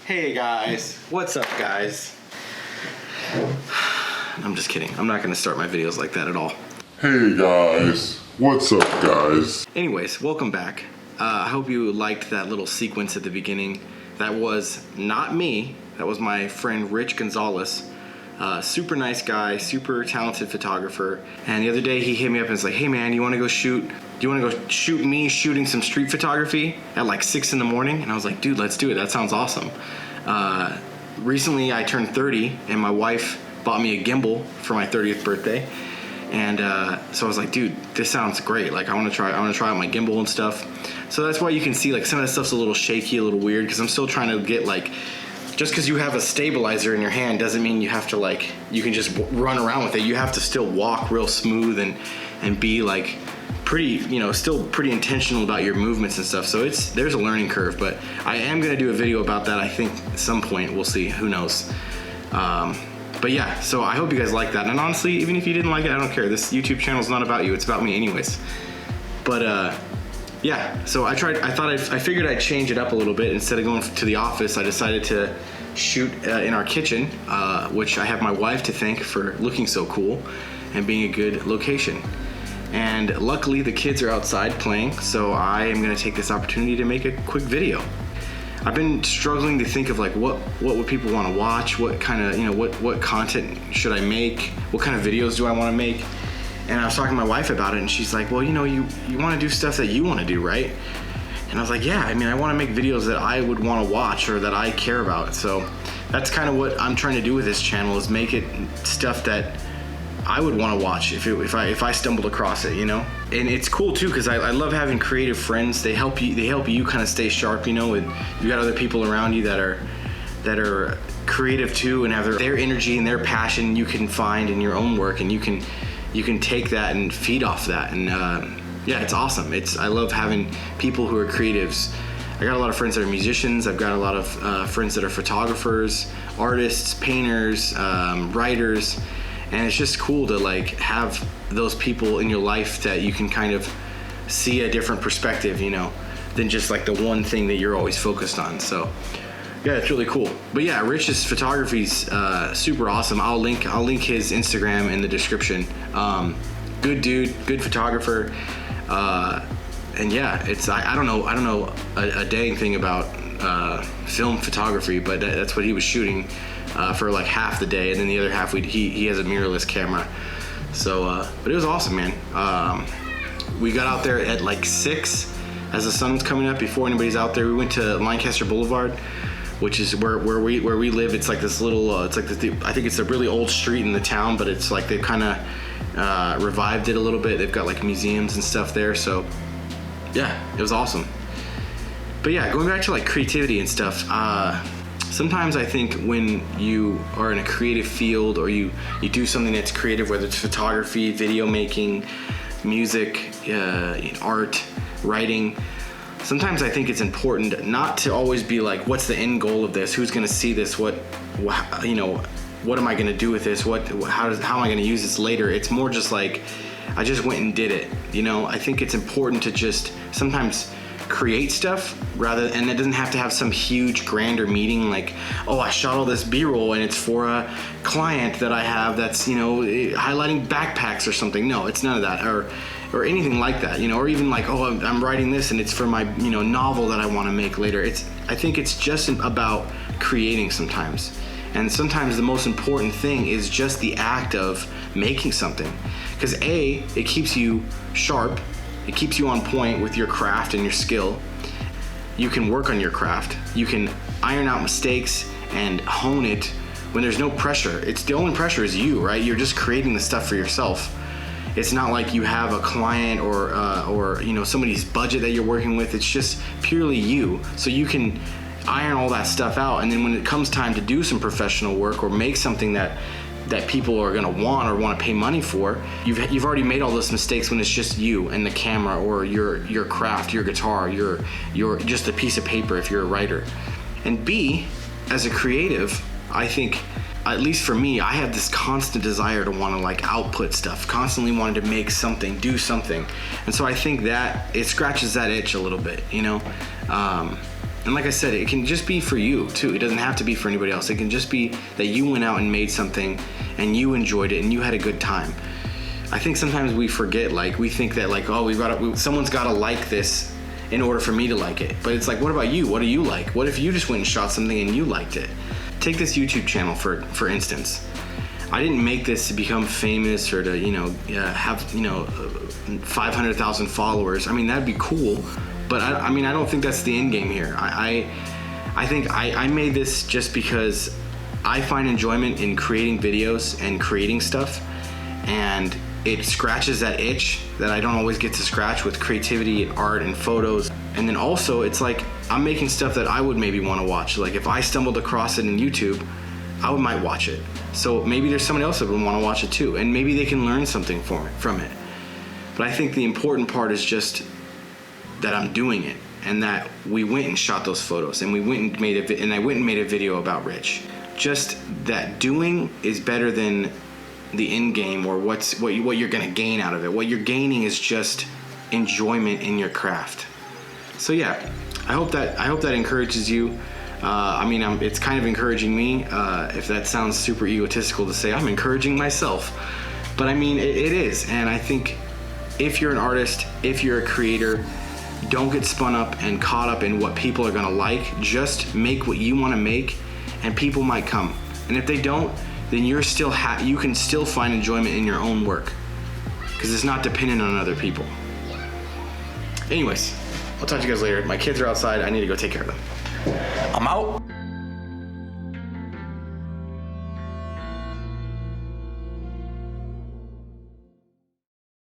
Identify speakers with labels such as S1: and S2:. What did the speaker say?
S1: Hey guys, what's up guys? I'm just kidding. I'm not gonna start my videos like that at all.
S2: Hey guys, what's up guys?
S1: Anyways, welcome back. I hope you liked that little sequence at the beginning. That was not me, that was my friend Rich Gonzalez. Super nice guy, super talented photographer. And the other day he hit me up and was like, hey man, you wanna go shoot me shooting some street photography at like 6 in the morning? And I was like, dude, let's do it, that sounds awesome. Recently I turned 30 and my wife bought me a gimbal for my 30th birthday. And so I was like, dude, this sounds great. Like I wanna try out my gimbal and stuff. So that's why you can see like some of the stuff's a little shaky, a little weird, because I'm still trying to get like, just because you have a stabilizer in your hand doesn't mean you have to like, you can just run around with it. You have to still walk real smooth and be like pretty, still pretty intentional about your movements and stuff. So there's a learning curve, but I am gonna do a video about that, I think at some point. We'll see, who knows. But yeah, so I hope you guys like that. And honestly, even if you didn't like it, I don't care. This YouTube channel is not about you, it's about me anyways. But yeah, so I figured I'd change it up a little bit. Instead of going to the office, I decided to shoot in our kitchen, which I have my wife to thank for looking so cool and being a good location. And luckily the kids are outside playing, so I am gonna take this opportunity to make a quick video. I've been struggling to think of like what would people wanna watch, what kind of, what content should I make, what kind of videos do I wanna make? And I was talking to my wife about it, and she's like, well, you want to do stuff that you want to do, right? And I was like, yeah, I mean, I want to make videos that I would want to watch or that I care about. So that's kind of what I'm trying to do with this channel, is make it stuff that I would want to watch if I stumbled across it, And it's cool too, because I love having creative friends. They help you kind of stay sharp, you got other people around you that are creative too and have their energy and their passion you can find in your own work, and you can take that and feed off that. And yeah, it's awesome. I love having people who are creatives. I got a lot of friends that are musicians. I've got a lot of friends that are photographers, artists, painters, writers. And it's just cool to like have those people in your life that you can kind of see a different perspective, than just like the one thing that you're always focused on. So yeah, it's really cool. But yeah, Rich's photography's super awesome. I'll link his Instagram in the description. Good dude, good photographer. And yeah, I don't know a dang thing about film photography, but that's what he was shooting for like half the day, and then the other half he has a mirrorless camera. So but it was awesome, man. We got out there at like 6 as the sun was coming up, before anybody's out there. We went to Lancaster Boulevard, which is where we live. It's like this little, I think it's a really old street in the town, but it's like they've kind of revived it a little bit. They've got like museums and stuff there. So yeah, it was awesome. But yeah, going back to like creativity and stuff, sometimes I think when you are in a creative field, or you do something that's creative, whether it's photography, video making, music, art, writing, sometimes I think it's important not to always be like, what's the end goal of this? Who's gonna see this? What am I gonna do with this? How am I gonna use this later? It's more just like, I just went and did it. I think it's important to just sometimes create stuff and it doesn't have to have some huge grander meaning, like, oh, I shot all this B-roll and it's for a client that I have that's, highlighting backpacks or something. No, it's none of that. Or anything like that, or even like, oh, I'm writing this and it's for my, novel that I want to make later. I think it's just about creating sometimes. And sometimes the most important thing is just the act of making something. Because A, it keeps you sharp, it keeps you on point with your craft and your skill. You can work on your craft, you can iron out mistakes and hone it when there's no pressure. It's the only pressure is you, right? You're just creating the stuff for yourself. It's not like you have a client or you know, somebody's budget that you're working with. It's just purely you. So you can iron all that stuff out, and then when it comes time to do some professional work or make something that people are gonna want or want to pay money for, you've already made all those mistakes when it's just you and the camera or your craft, your guitar, your just a piece of paper if you're a writer. And B, as a creative, I think, at least for me, I have this constant desire to want to like output stuff, constantly wanting to make something, do something. And so I think that it scratches that itch a little bit, you know? And like I said, it can just be for you too. It doesn't have to be for anybody else. It can just be that you went out and made something and you enjoyed it and you had a good time. I think sometimes we forget, like we think that like, oh, someone's got to like this in order for me to like it. But it's like, what about you? What do you like? What if you just went and shot something and you liked it? Take this YouTube channel for instance. I didn't make this to become famous or to, you know, have, you know, 500,000 followers. I mean, that'd be cool. But I mean, I don't think that's the end game here. I think I made this just because I find enjoyment in creating videos and creating stuff, and it scratches that itch that I don't always get to scratch with creativity and art and photos. And then also it's like I'm making stuff that I would maybe want to watch. Like if I stumbled across it in YouTube, I might watch it. So maybe there's someone else that would want to watch it too, and maybe they can learn something from it. But I think the important part is just that I'm doing it, and that we went and shot those photos, and we went and I went and made a video about Rich. Just that doing is better than the end game or what you're gonna gain out of it. What you're gaining is just enjoyment in your craft. So yeah, I hope that encourages you. I mean, it's kind of encouraging me. If that sounds super egotistical to say, I'm encouraging myself, but I mean it is. And I think if you're an artist, if you're a creator, don't get spun up and caught up in what people are gonna like. Just make what you wanna make, and people might come. And if they don't, then you can still find enjoyment in your own work, because it's not dependent on other people. Anyways, I'll talk to you guys later. My kids are outside. I need to go take care of them.
S3: I'm out.